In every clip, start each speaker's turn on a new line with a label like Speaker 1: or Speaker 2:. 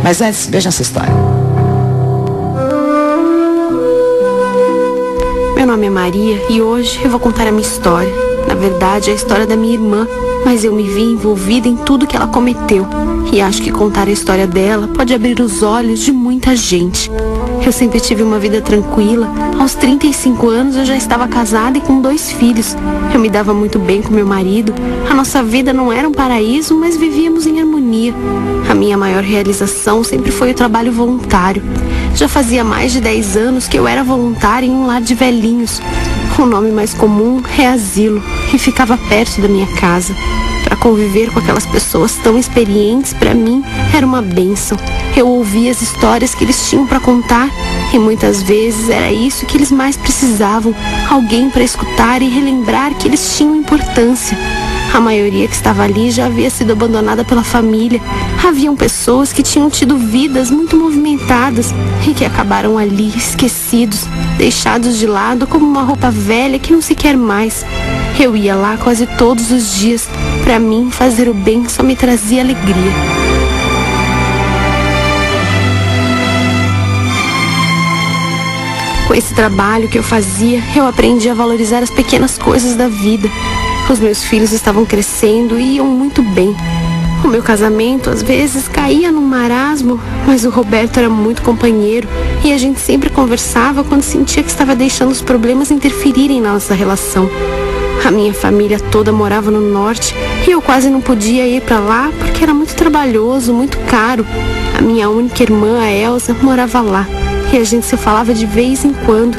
Speaker 1: Mas antes, veja essa história.
Speaker 2: Meu nome é Maria e hoje eu vou contar a minha história. Na verdade, é a história da minha irmã, mas eu me vi envolvida em tudo que ela cometeu. E acho que contar a história dela pode abrir os olhos de muita gente. Eu sempre tive uma vida tranquila. Aos 35 anos eu já estava casada e com 2 filhos. Eu me dava muito bem com meu marido. A nossa vida não era um paraíso, mas vivíamos em harmonia. A minha maior realização sempre foi o trabalho voluntário. Já fazia mais de 10 anos que eu era voluntária em um lar de velhinhos. O nome mais comum é asilo e ficava perto da minha casa. Para conviver com aquelas pessoas tão experientes, para mim, era uma bênção. Eu ouvia as histórias que eles tinham para contar e muitas vezes era isso que eles mais precisavam, alguém para escutar e relembrar que eles tinham importância. A maioria que estava ali já havia sido abandonada pela família. Haviam pessoas que tinham tido vidas muito movimentadas e que acabaram ali, esquecidos, deixados de lado como uma roupa velha que não se quer mais. Eu ia lá quase todos os dias. Para mim, fazer o bem só me trazia alegria. Com esse trabalho que eu fazia, eu aprendi a valorizar as pequenas coisas da vida. Os meus filhos estavam crescendo e iam muito bem. O meu casamento, às vezes, caía num marasmo, mas o Roberto era muito companheiro e a gente sempre conversava quando sentia que estava deixando os problemas interferirem na nossa relação. A minha família toda morava no norte e eu quase não podia ir para lá porque era muito trabalhoso, muito caro. A minha única irmã, a Elsa, morava lá e a gente se falava de vez em quando.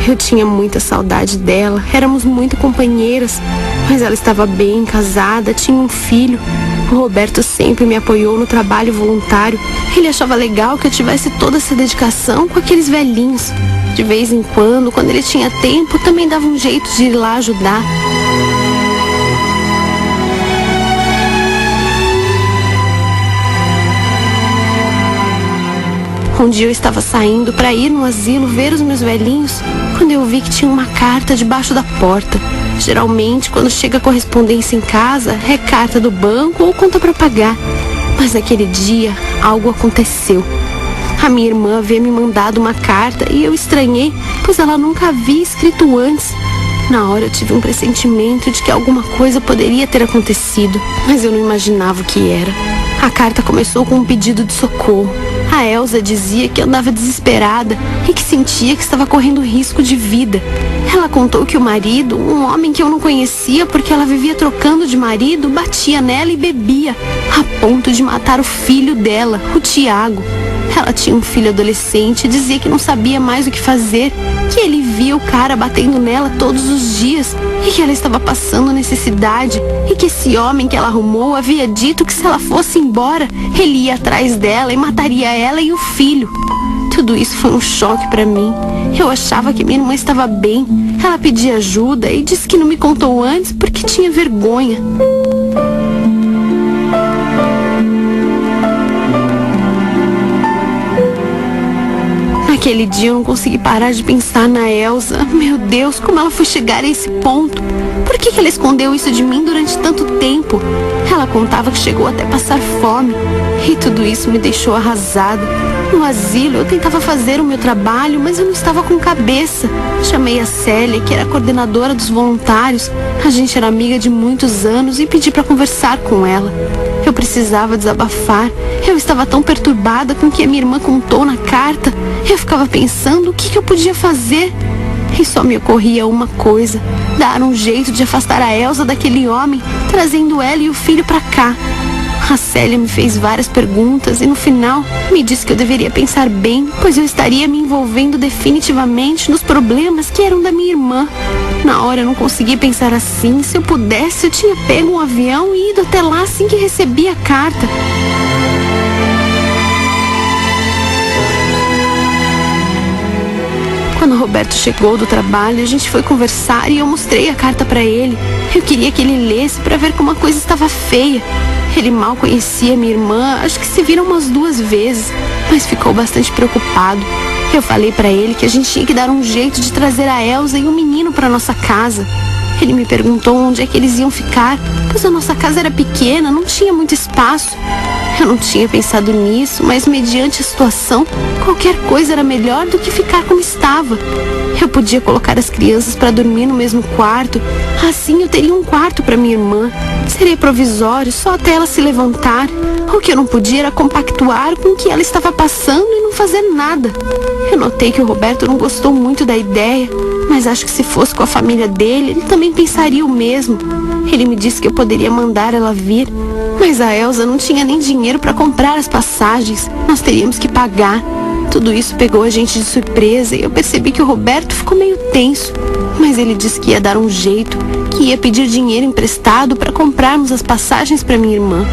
Speaker 2: Eu tinha muita saudade dela, éramos muito companheiras, mas ela estava bem, casada, tinha um filho. O Roberto sempre me apoiou no trabalho voluntário. Ele achava legal que eu tivesse toda essa dedicação com aqueles velhinhos. De vez em quando, quando ele tinha tempo, também dava um jeito de ir lá ajudar. Um dia eu estava saindo para ir no asilo ver os meus velhinhos, quando eu vi que tinha uma carta debaixo da porta. Geralmente, quando chega correspondência em casa, é carta do banco ou conta para pagar. Mas naquele dia, algo aconteceu. A minha irmã havia me mandado uma carta e eu estranhei, pois ela nunca havia escrito antes. Na hora eu tive um pressentimento de que alguma coisa poderia ter acontecido, mas eu não imaginava o que era. A carta começou com um pedido de socorro. A Elsa dizia que andava desesperada e que sentia que estava correndo risco de vida. Ela contou que o marido, um homem que eu não conhecia porque ela vivia trocando de marido, batia nela e bebia, a ponto de matar o filho dela, o Tiago. Ela tinha um filho adolescente e dizia que não sabia mais o que fazer, que ele via o cara batendo nela todos os dias e que ela estava passando necessidade e que esse homem que ela arrumou havia dito que se ela fosse embora, ele ia atrás dela e mataria ela e o filho. Tudo isso foi um choque para mim. Eu achava que minha irmã estava bem. Ela pedia ajuda e disse que não me contou antes porque tinha vergonha. Naquele dia eu não consegui parar de pensar na Elsa. Meu Deus, como ela foi chegar a esse ponto? Por que ela escondeu isso de mim durante tanto tempo? Ela contava que chegou até passar fome. E tudo isso me deixou arrasada. No asilo eu tentava fazer o meu trabalho, mas eu não estava com cabeça. Chamei a Célia, que era a coordenadora dos voluntários. A gente era amiga de muitos anos e pedi para conversar com ela. Eu precisava desabafar. Eu estava tão perturbada com o que a minha irmã contou na carta. Eu ficava pensando o que eu podia fazer. E só me ocorria uma coisa: dar um jeito de afastar a Elsa daquele homem, trazendo ela e o filho para cá. A Célia me fez várias perguntas e no final me disse que eu deveria pensar bem, pois eu estaria me envolvendo definitivamente nos problemas que eram da minha irmã. Na hora eu não consegui pensar assim. Se eu pudesse, eu tinha pego um avião e ido até lá assim que recebi a carta. Quando o Roberto chegou do trabalho, a gente foi conversar e eu mostrei a carta para ele. Eu queria que ele lesse para ver como a coisa estava feia. Ele mal conhecia minha irmã, acho que se viram umas 2 vezes, mas ficou bastante preocupado. Eu falei para ele que a gente tinha que dar um jeito de trazer a Elsa e o menino para nossa casa. Ele me perguntou onde é que eles iam ficar, pois a nossa casa era pequena, não tinha muito espaço. Eu não tinha pensado nisso, mas mediante a situação, qualquer coisa era melhor do que ficar como estava. Eu podia colocar as crianças para dormir no mesmo quarto, assim eu teria um quarto para minha irmã. Seria provisório, só até ela se levantar. O que eu não podia era compactuar com o que ela estava passando e não fazer nada. Eu notei que o Roberto não gostou muito da ideia, mas acho que se fosse com a família dele, ele também pensaria o mesmo. Ele me disse que eu poderia mandar ela vir, mas a Elsa não tinha nem dinheiro para comprar as passagens. Nós teríamos que pagar. Tudo isso pegou a gente de surpresa e eu percebi que o Roberto ficou meio tenso. Mas ele disse que ia dar um jeito, que ia pedir dinheiro emprestado para comprarmos as passagens para minha irmã.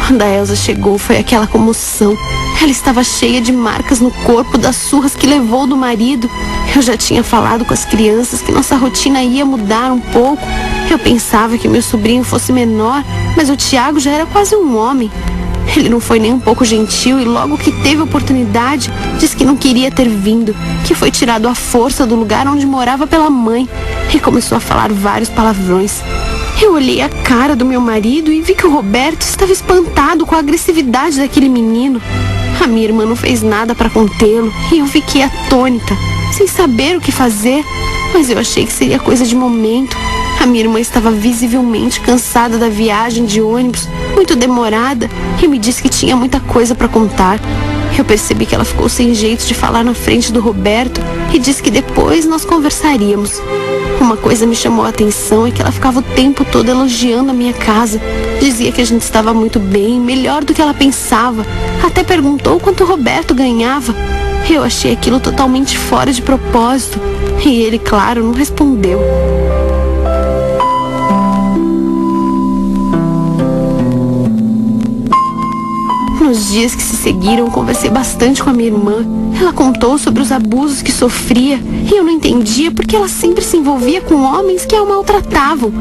Speaker 2: Quando a Elsa chegou, foi aquela comoção. Ela estava cheia de marcas no corpo das surras que levou do marido. Eu já tinha falado com as crianças que nossa rotina ia mudar um pouco. Eu pensava que meu sobrinho fosse menor, mas o Tiago já era quase um homem. Ele não foi nem um pouco gentil e logo que teve oportunidade, disse que não queria ter vindo, que foi tirado à força do lugar onde morava pela mãe e começou a falar vários palavrões. Eu olhei a cara do meu marido e vi que o Roberto estava espantado com a agressividade daquele menino. A minha irmã não fez nada para contê-lo e eu fiquei atônita, sem saber o que fazer, mas eu achei que seria coisa de momento. A minha irmã estava visivelmente cansada da viagem de ônibus, muito demorada, e me disse que tinha muita coisa para contar. Eu percebi que ela ficou sem jeito de falar na frente do Roberto e disse que depois nós conversaríamos. Uma coisa me chamou a atenção, é que ela ficava o tempo todo elogiando a minha casa. Dizia que a gente estava muito bem, melhor do que ela pensava. Até perguntou quanto o Roberto ganhava. Eu achei aquilo totalmente fora de propósito. E ele, claro, não respondeu. Nos dias que se seguiram, conversei bastante com a minha irmã. Ela contou sobre os abusos que sofria e eu não entendia porque ela sempre se envolvia com homens que a maltratavam.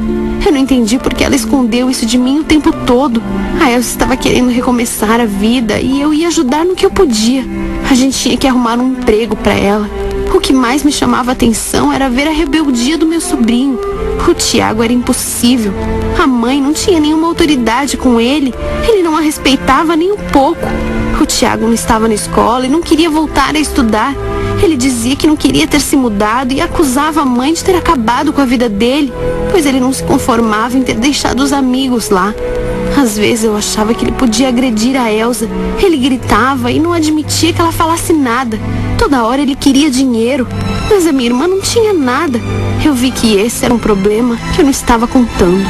Speaker 2: Eu não entendi porque ela escondeu isso de mim o tempo todo. A Elsa estava querendo recomeçar a vida e eu ia ajudar no que eu podia. A gente tinha que arrumar um emprego para ela. O que mais me chamava a atenção era ver a rebeldia do meu sobrinho. O Tiago era impossível. A mãe não tinha nenhuma autoridade com ele. Ele não a respeitava nem um pouco. O Tiago não estava na escola e não queria voltar a estudar. Ele dizia que não queria ter se mudado e acusava a mãe de ter acabado com a vida dele, pois ele não se conformava em ter deixado os amigos lá. Às vezes eu achava que ele podia agredir a Elsa. Ele gritava e não admitia que ela falasse nada. Toda hora ele queria dinheiro, mas a minha irmã não tinha nada. Eu vi que esse era um problema que eu não estava contando.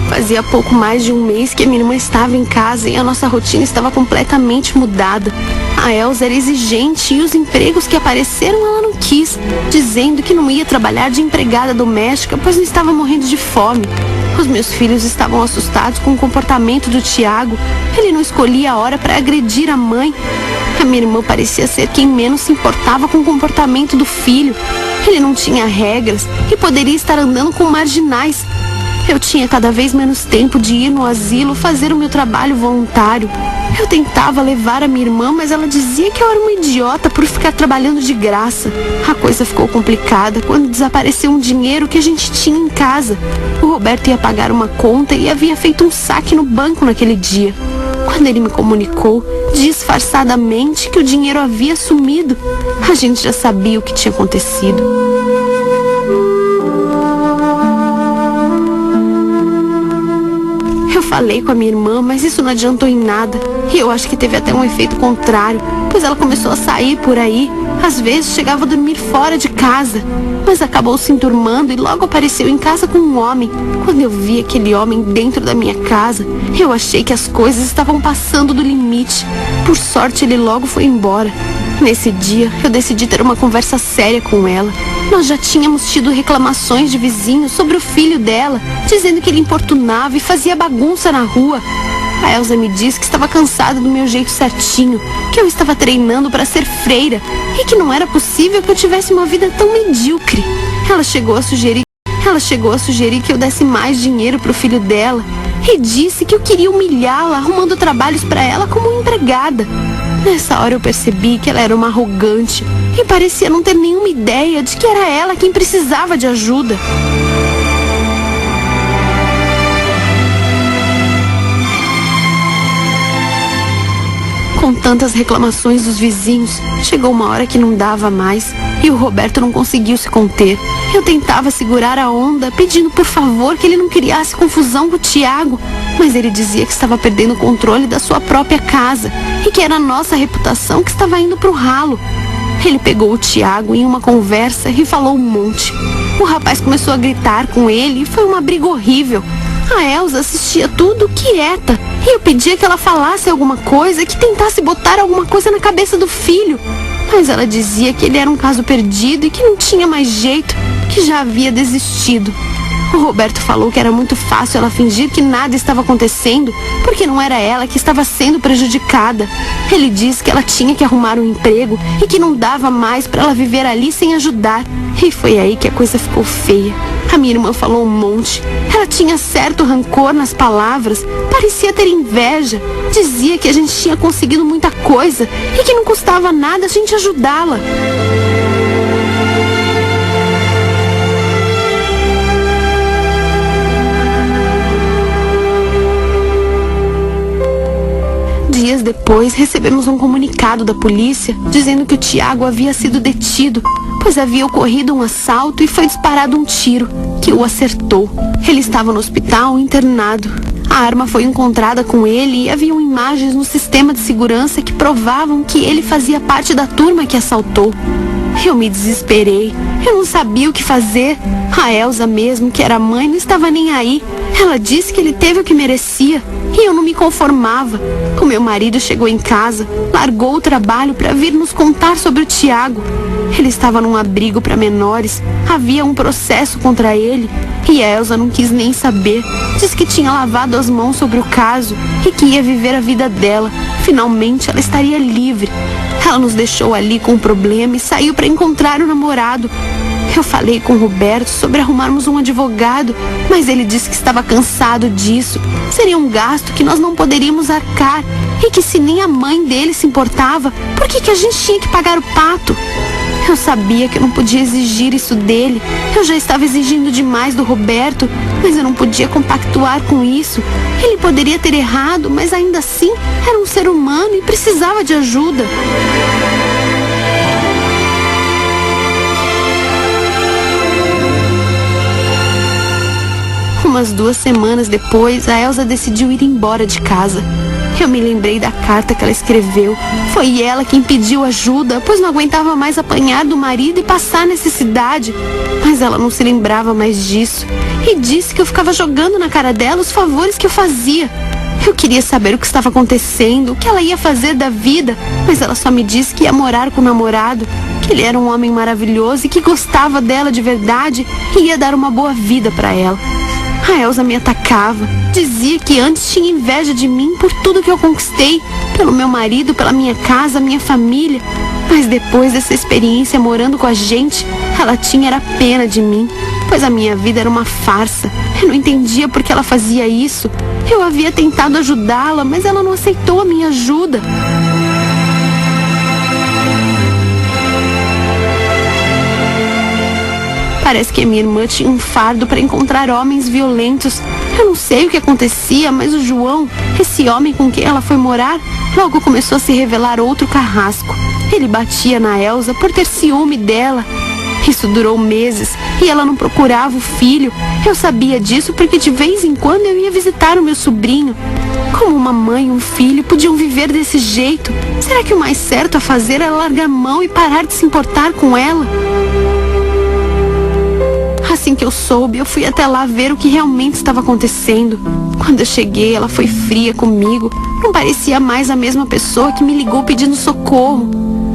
Speaker 2: Fazia pouco mais de um mês que a minha irmã estava em casa e a nossa rotina estava completamente mudada. A Elsa era exigente e os empregos que apareceram ela não quis, dizendo que não ia trabalhar de empregada doméstica, pois não estava morrendo de fome. Os meus filhos estavam assustados com o comportamento do Tiago. Ele não escolhia a hora para agredir a mãe. A minha irmã parecia ser quem menos se importava com o comportamento do filho. Ele não tinha regras e poderia estar andando com marginais. Eu tinha cada vez menos tempo de ir no asilo fazer o meu trabalho voluntário. Eu tentava levar a minha irmã, mas ela dizia que eu era uma idiota por ficar trabalhando de graça. A coisa ficou complicada quando desapareceu um dinheiro que a gente tinha em casa. O Roberto ia pagar uma conta e havia feito um saque no banco naquele dia. Quando ele me comunicou, disfarçadamente, que o dinheiro havia sumido, a gente já sabia o que tinha acontecido. Eu falei com a minha irmã, mas isso não adiantou em nada. E eu acho que teve até um efeito contrário, pois ela começou a sair por aí. Às vezes chegava a dormir fora de casa, mas acabou se enturmando e logo apareceu em casa com um homem. Quando eu vi aquele homem dentro da minha casa, eu achei que as coisas estavam passando do limite. Por sorte, ele logo foi embora. Nesse dia, eu decidi ter uma conversa séria com ela. Nós já tínhamos tido reclamações de vizinhos sobre o filho dela, dizendo que ele importunava e fazia bagunça na rua. A Elsa me disse que estava cansada do meu jeito certinho, que eu estava treinando para ser freira e que não era possível que eu tivesse uma vida tão medíocre. Ela chegou a sugerir Ela chegou a sugerir que eu desse mais dinheiro pro filho dela e disse que eu queria humilhá-la, arrumando trabalhos para ela como empregada. Nessa hora eu percebi que ela era uma arrogante e parecia não ter nenhuma ideia de que era ela quem precisava de ajuda. Com tantas reclamações dos vizinhos, chegou uma hora que não dava mais e o Roberto não conseguiu se conter. Eu tentava segurar a onda, pedindo por favor que ele não criasse confusão com o Tiago, mas ele dizia que estava perdendo o controle da sua própria casa e que era a nossa reputação que estava indo pro ralo. Ele pegou o Tiago em uma conversa e falou um monte. O rapaz começou a gritar com ele e foi uma briga horrível. A Elza assistia tudo quieta e eu pedia que ela falasse alguma coisa, que tentasse botar alguma coisa na cabeça do filho. Mas ela dizia que ele era um caso perdido e que não tinha mais jeito, que já havia desistido. O Roberto falou que era muito fácil ela fingir que nada estava acontecendo, porque não era ela que estava sendo prejudicada. Ele disse que ela tinha que arrumar um emprego e que não dava mais para ela viver ali sem ajudar. E foi aí que a coisa ficou feia. A minha irmã falou um monte. Ela tinha certo rancor nas palavras, parecia ter inveja. Dizia que a gente tinha conseguido muita coisa e que não custava nada a gente ajudá-la. Dias depois, recebemos um comunicado da polícia dizendo que o Tiago havia sido detido, pois havia ocorrido um assalto e foi disparado um tiro, que o acertou. Ele estava no hospital internado. A arma foi encontrada com ele e haviam imagens no sistema de segurança que provavam que ele fazia parte da turma que assaltou. Eu me desesperei. Eu não sabia o que fazer. A Elza mesmo, que era mãe, não estava nem aí. Ela disse que ele teve o que merecia e eu não me conformava. O meu marido chegou em casa, largou o trabalho para vir nos contar sobre o Tiago. Ele estava num abrigo para menores, havia um processo contra ele e a Elza não quis nem saber. Disse que tinha lavado as mãos sobre o caso e que ia viver a vida dela. Finalmente ela estaria livre. Ela nos deixou ali com o problema e saiu para encontrar o namorado. Eu falei com o Roberto sobre arrumarmos um advogado, mas ele disse que estava cansado disso. Seria um gasto que nós não poderíamos arcar e que se nem a mãe dele se importava, por que a gente tinha que pagar o pato? Eu sabia que eu não podia exigir isso dele. Eu já estava exigindo demais do Roberto, mas eu não podia compactuar com isso. Ele poderia ter errado, mas ainda assim era um ser humano e precisava de ajuda. Umas 2 semanas depois, a Elza decidiu ir embora de casa. Eu me lembrei da carta que ela escreveu. Foi ela quem pediu ajuda, pois não aguentava mais apanhar do marido e passar necessidade. Mas ela não se lembrava mais disso. E disse que eu ficava jogando na cara dela os favores que eu fazia. Eu queria saber o que estava acontecendo, o que ela ia fazer da vida, mas ela só me disse que ia morar com o namorado, que ele era um homem maravilhoso e que gostava dela de verdade e ia dar uma boa vida para ela. A Elza me atacava, dizia que antes tinha inveja de mim por tudo que eu conquistei, pelo meu marido, pela minha casa, minha família. Mas depois dessa experiência morando com a gente, ela tinha era pena de mim, pois a minha vida era uma farsa. Eu não entendia por que ela fazia isso. Eu havia tentado ajudá-la, mas ela não aceitou a minha ajuda. Parece que a minha irmã tinha um fardo para encontrar homens violentos. Eu não sei o que acontecia, mas o João, esse homem com quem ela foi morar, logo começou a se revelar outro carrasco. Ele batia na Elza por ter ciúme dela. Isso durou meses e ela não procurava o filho. Eu sabia disso porque de vez em quando eu ia visitar o meu sobrinho. Como uma mãe e um filho podiam viver desse jeito? Será que o mais certo a fazer era largar a mão e parar de se importar com ela? Assim que eu soube, eu fui até lá ver o que realmente estava acontecendo. Quando eu cheguei, ela foi fria comigo. Não parecia mais a mesma pessoa que me ligou pedindo socorro.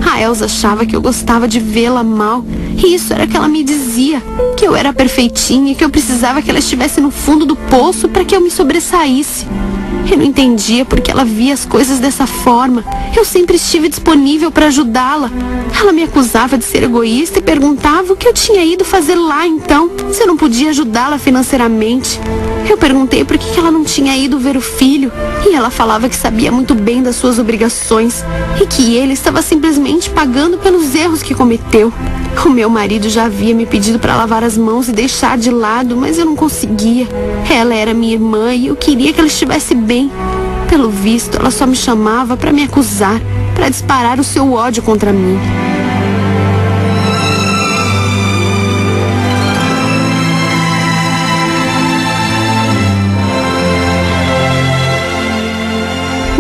Speaker 2: A Elza achava que eu gostava de vê-la mal. E isso era o que ela me dizia. Que eu era perfeitinha e que eu precisava que ela estivesse no fundo do poço para que eu me sobressaísse. Eu não entendia porque ela via as coisas dessa forma. Eu sempre estive disponível para ajudá-la. Ela me acusava de ser egoísta e perguntava o que eu tinha ido fazer lá então, se eu não podia ajudá-la financeiramente. Eu perguntei por que ela não tinha ido ver o filho e ela falava que sabia muito bem das suas obrigações e que ele estava simplesmente pagando pelos erros que cometeu. O meu marido já havia me pedido para lavar as mãos e deixar de lado, mas eu não conseguia. Ela era minha irmã e eu queria que ela estivesse bem. Pelo visto, ela só me chamava para me acusar, para disparar o seu ódio contra mim.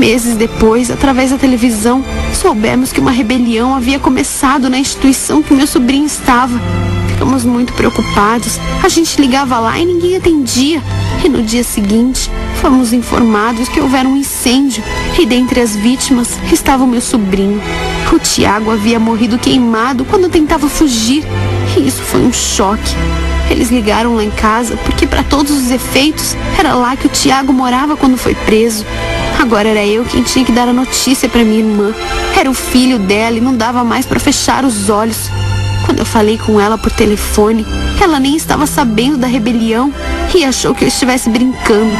Speaker 2: Meses depois, através da televisão, soubemos que uma rebelião havia começado na instituição que meu sobrinho estava. Ficamos muito preocupados. A gente ligava lá e ninguém atendia. E no dia seguinte, fomos informados que houvera um incêndio. E dentre as vítimas estava o meu sobrinho. O Tiago havia morrido queimado quando tentava fugir. E isso foi um choque. Eles ligaram lá em casa porque, para todos os efeitos, era lá que o Tiago morava quando foi preso. Agora era eu quem tinha que dar a notícia para minha irmã. Era o filho dela e não dava mais para fechar os olhos. Quando eu falei com ela por telefone, ela nem estava sabendo da rebelião e achou que eu estivesse brincando.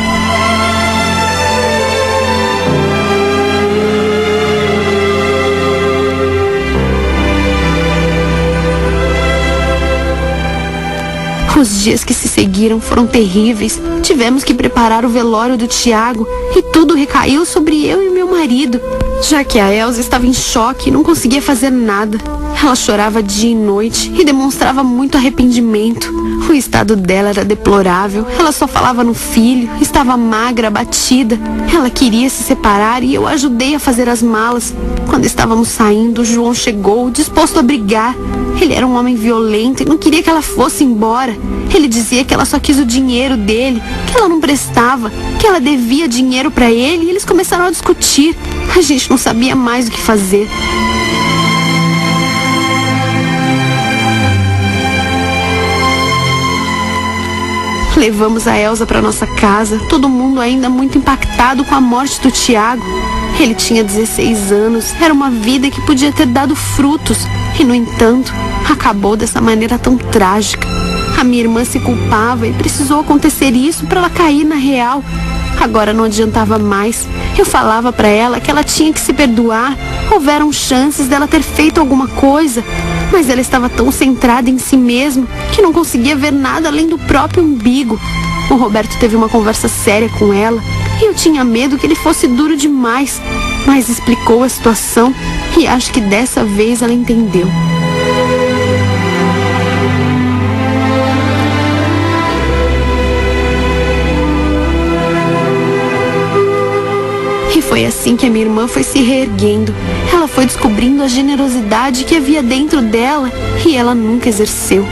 Speaker 2: Os dias que se seguiram foram terríveis. Tivemos que preparar o velório do Tiago e tudo recaiu sobre eu e meu marido, já que a Elza estava em choque e não conseguia fazer nada. Ela chorava dia e noite e demonstrava muito arrependimento. O estado dela era deplorável. Ela só falava no filho, estava magra, abatida. Ela queria se separar e eu ajudei a fazer as malas. Quando estávamos saindo, João chegou, disposto a brigar. Ele era um homem violento e não queria que ela fosse embora. Ele dizia que ela só quis o dinheiro dele, que ela não prestava, que ela devia dinheiro para ele, e eles começaram a discutir. A gente não sabia mais o que fazer. Levamos a Elza para nossa casa, todo mundo ainda muito impactado com a morte do Tiago. Ele tinha 16 anos, era uma vida que podia ter dado frutos e, no entanto, acabou dessa maneira tão trágica. A minha irmã se culpava e precisou acontecer isso para ela cair na real. Agora não adiantava mais. Eu falava para ela que ela tinha que se perdoar. Houveram chances dela ter feito alguma coisa, mas ela estava tão centrada em si mesma que não conseguia ver nada além do próprio umbigo. O Roberto teve uma conversa séria com ela e eu tinha medo que ele fosse duro demais, mas explicou a situação e acho que dessa vez ela entendeu. E foi assim que a minha irmã foi se reerguendo. Ela foi descobrindo a generosidade que havia dentro dela e ela nunca exerceu.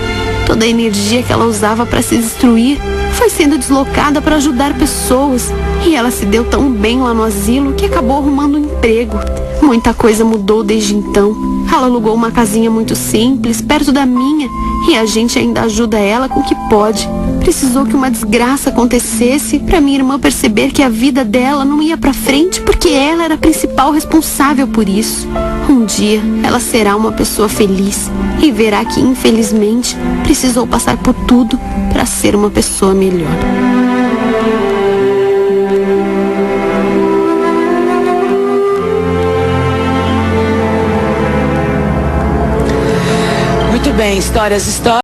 Speaker 2: Toda a energia que ela usava para se destruir foi sendo deslocada para ajudar pessoas. E ela se deu tão bem lá no asilo que acabou arrumando um emprego. Muita coisa mudou desde então. Ela alugou uma casinha muito simples, perto da minha, e a gente ainda ajuda ela com o que pode. Precisou que uma desgraça acontecesse para minha irmã perceber que a vida dela não ia para frente porque ela era a principal responsável por isso. Um dia ela será uma pessoa feliz e verá que, infelizmente, precisou passar por tudo para ser uma pessoa melhor.
Speaker 1: Muito bem, histórias.